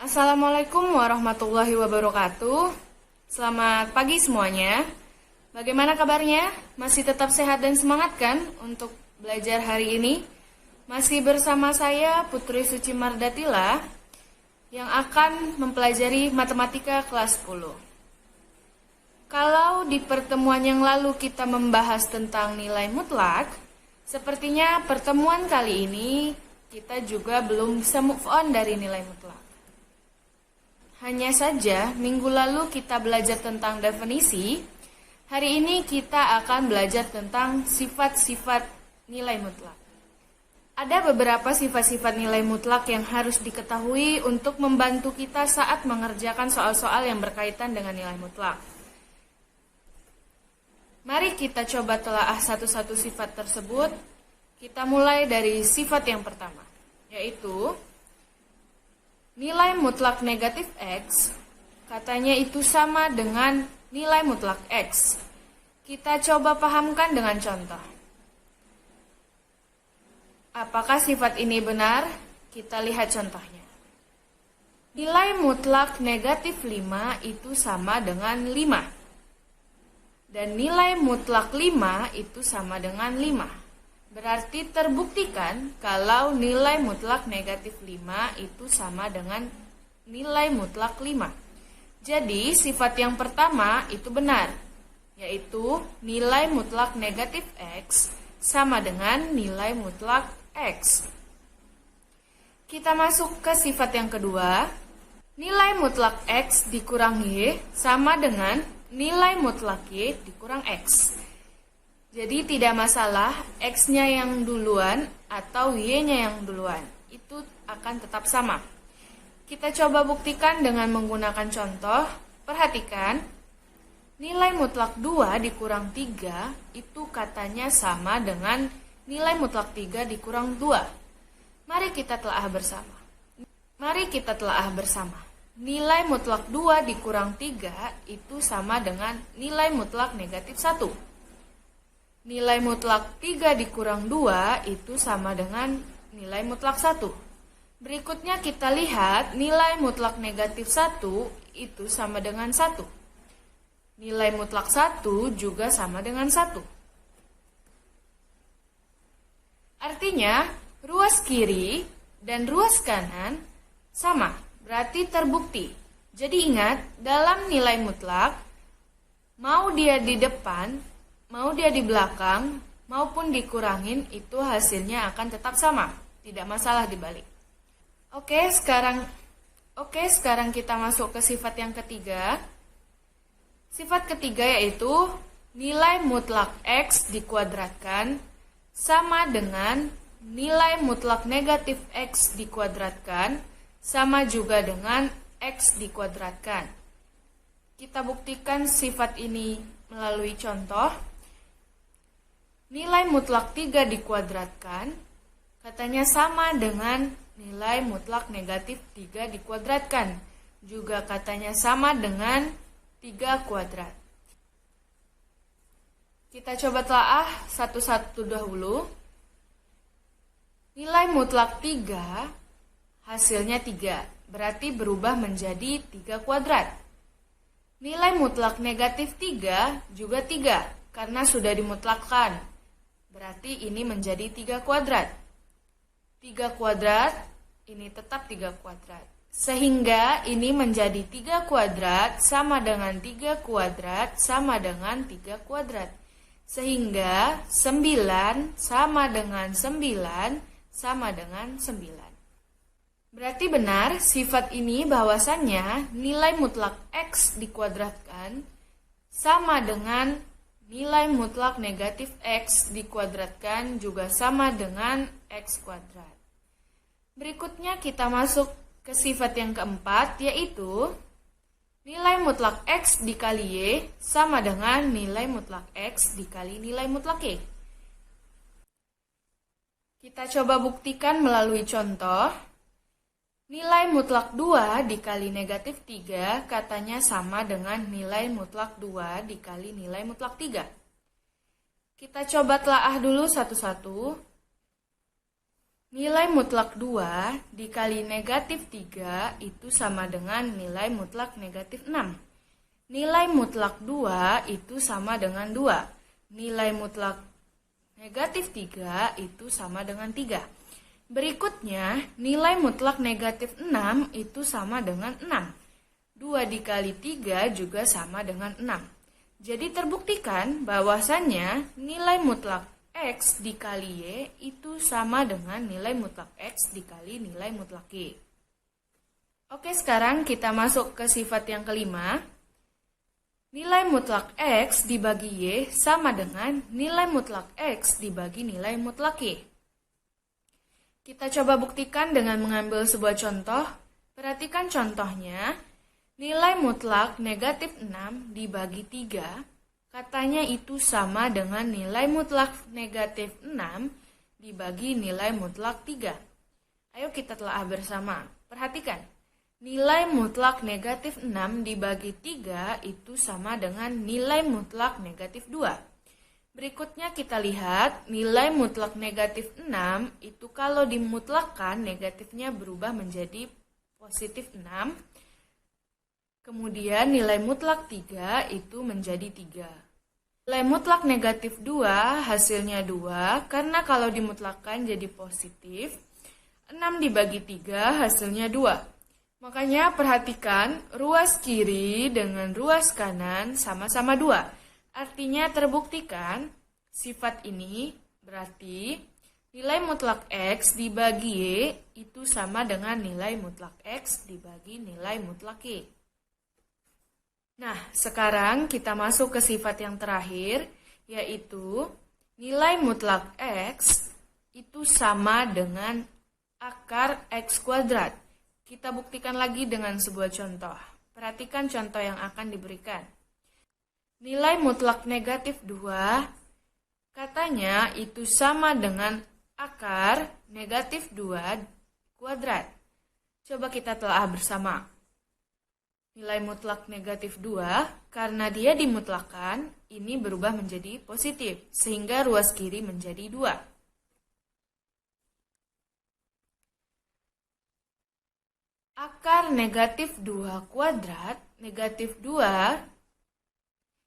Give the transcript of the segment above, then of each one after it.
Assalamualaikum warahmatullahi wabarakatuh. Selamat pagi semuanya. Bagaimana kabarnya? Masih tetap sehat dan semangat kan untuk belajar hari ini? Masih bersama saya Putri Suci Mardatila yang akan mempelajari matematika kelas 10. Kalau di pertemuan yang lalu kita membahas tentang nilai mutlak, sepertinya pertemuan kali ini kita juga belum bisa move on dari nilai mutlak. Hanya saja, minggu lalu kita belajar tentang definisi, hari ini kita akan belajar tentang sifat-sifat nilai mutlak. Ada beberapa sifat-sifat nilai mutlak yang harus diketahui untuk membantu kita saat mengerjakan soal-soal yang berkaitan dengan nilai mutlak. Mari kita coba telaah satu-satu sifat tersebut. Kita mulai dari sifat yang pertama, yaitu nilai mutlak negatif X, katanya itu sama dengan nilai mutlak X. Kita coba pahamkan dengan contoh. Apakah sifat ini benar? Kita lihat contohnya. Nilai mutlak negatif 5 itu sama dengan 5. Dan nilai mutlak 5 itu sama dengan 5. Berarti terbuktikan kalau nilai mutlak negatif 5 itu sama dengan nilai mutlak 5. Jadi sifat yang pertama itu benar, yaitu nilai mutlak negatif X sama dengan nilai mutlak X. Kita masuk ke sifat yang kedua, nilai mutlak X dikurang Y sama dengan nilai mutlak Y dikurang X. Jadi tidak masalah X-nya yang duluan atau Y-nya yang duluan. Itu akan tetap sama. Kita coba buktikan dengan menggunakan contoh. Perhatikan, nilai mutlak 2 dikurang 3 itu katanya sama dengan nilai mutlak 3 dikurang 2. Mari kita telaah bersama. Nilai mutlak 2 dikurang 3 itu sama dengan nilai mutlak negatif 1. Nilai mutlak 3 dikurang 2 itu sama dengan nilai mutlak 1. Berikutnya kita lihat nilai mutlak negatif 1 itu sama dengan 1. Nilai mutlak 1 juga sama dengan 1. Artinya, ruas kiri dan ruas kanan sama, berarti terbukti. Jadi ingat, dalam nilai mutlak, mau dia di depan, mau dia di belakang, maupun dikurangin, itu hasilnya akan tetap sama. Tidak masalah dibalik. Oke, sekarang kita masuk ke sifat yang ketiga. Sifat ketiga yaitu nilai mutlak X dikuadratkan sama dengan nilai mutlak negatif X dikuadratkan sama juga dengan X dikuadratkan. Kita buktikan sifat ini melalui contoh. Nilai mutlak 3 dikuadratkan, katanya sama dengan nilai mutlak negatif 3 dikuadratkan. Juga katanya sama dengan 3 kuadrat. Kita coba telaah satu-satu dahulu. Nilai mutlak 3, hasilnya 3, berarti berubah menjadi 3 kuadrat. Nilai mutlak negatif 3 juga 3, karena sudah dimutlakkan. Berarti ini menjadi 3 kuadrat. 3 kuadrat, ini tetap 3 kuadrat. Sehingga ini menjadi 3 kuadrat sama dengan 3 kuadrat sama dengan 3 kuadrat. Sehingga 9 sama dengan 9 sama dengan 9. Berarti benar sifat ini bahwasannya nilai mutlak X dikuadratkan sama dengan nilai mutlak negatif X dikuadratkan juga sama dengan X kuadrat. Berikutnya kita masuk ke sifat yang keempat, yaitu nilai mutlak X dikali Y sama dengan nilai mutlak X dikali nilai mutlak Y. Kita coba buktikan melalui contoh. Nilai mutlak 2 dikali negatif 3 katanya sama dengan nilai mutlak 2 dikali nilai mutlak 3. Kita coba telaah dulu satu-satu. Nilai mutlak 2 dikali negatif 3 itu sama dengan nilai mutlak negatif 6. Nilai mutlak 2 itu sama dengan 2. Nilai mutlak negatif 3 itu sama dengan 3. Berikutnya, nilai mutlak negatif 6 itu sama dengan 6. 2 dikali 3 juga sama dengan 6. Jadi terbuktikan bahwasannya nilai mutlak X dikali Y itu sama dengan nilai mutlak X dikali nilai mutlak Y. Oke, sekarang kita masuk ke sifat yang kelima. Nilai mutlak X dibagi Y sama dengan nilai mutlak X dibagi nilai mutlak Y. Kita coba buktikan dengan mengambil sebuah contoh. Perhatikan contohnya. Nilai mutlak negatif 6 dibagi 3, katanya itu sama dengan nilai mutlak negatif 6 dibagi nilai mutlak 3. Ayo kita telah bersama. Perhatikan, nilai mutlak negatif 6 dibagi 3 itu sama dengan nilai mutlak negatif 2. Berikutnya kita lihat, nilai mutlak negatif 6 itu kalau dimutlakkan negatifnya berubah menjadi positif 6. Kemudian nilai mutlak 3 itu menjadi 3. Nilai mutlak negatif 2 hasilnya 2 karena kalau dimutlakkan jadi positif. 6 dibagi 3 hasilnya 2. Makanya perhatikan ruas kiri dengan ruas kanan sama-sama 2. Artinya terbuktikan sifat ini berarti nilai mutlak X dibagi Y itu sama dengan nilai mutlak X dibagi nilai mutlak Y. Nah, sekarang kita masuk ke sifat yang terakhir, yaitu nilai mutlak X itu sama dengan akar X kuadrat. Kita buktikan lagi dengan sebuah contoh. Perhatikan contoh yang akan diberikan. Nilai mutlak negatif 2, katanya itu sama dengan akar negatif 2 kuadrat. Coba kita telah bersama. Nilai mutlak negatif 2, karena dia dimutlakkan, ini berubah menjadi positif, sehingga ruas kiri menjadi 2. Akar negatif 2 kuadrat, negatif 2,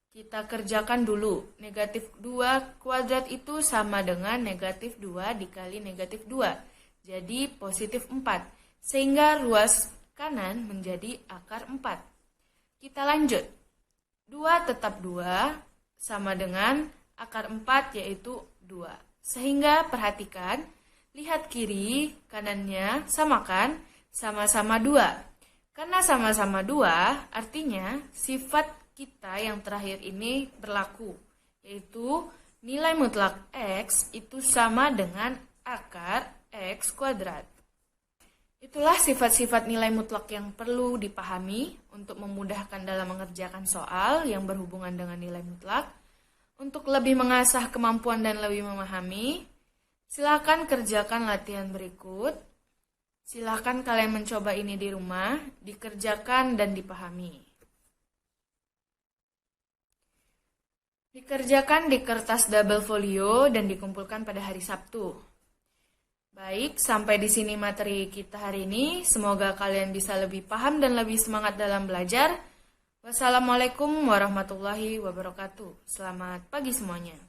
kita kerjakan dulu. Negatif 2 kuadrat itu sama dengan negatif 2 dikali negatif 2, jadi positif 4, sehingga ruas kanan menjadi akar 4. Kita lanjut. 2 tetap 2 sama dengan akar 4 yaitu 2. Sehingga perhatikan, lihat kiri, kanannya samakan, sama-sama 2. Karena sama-sama 2, artinya sifat kita yang terakhir ini berlaku, yaitu nilai mutlak X itu sama dengan akar X kuadrat. Itulah sifat-sifat nilai mutlak yang perlu dipahami untuk memudahkan dalam mengerjakan soal yang berhubungan dengan nilai mutlak. Untuk lebih mengasah kemampuan dan lebih memahami, silakan kerjakan latihan berikut. Silakan kalian mencoba ini di rumah, dikerjakan dan dipahami. Dikerjakan di kertas double folio dan dikumpulkan pada hari Sabtu. Baik, sampai di sini materi kita hari ini. Semoga kalian bisa lebih paham dan lebih semangat dalam belajar. Wassalamualaikum warahmatullahi wabarakatuh. Selamat pagi semuanya.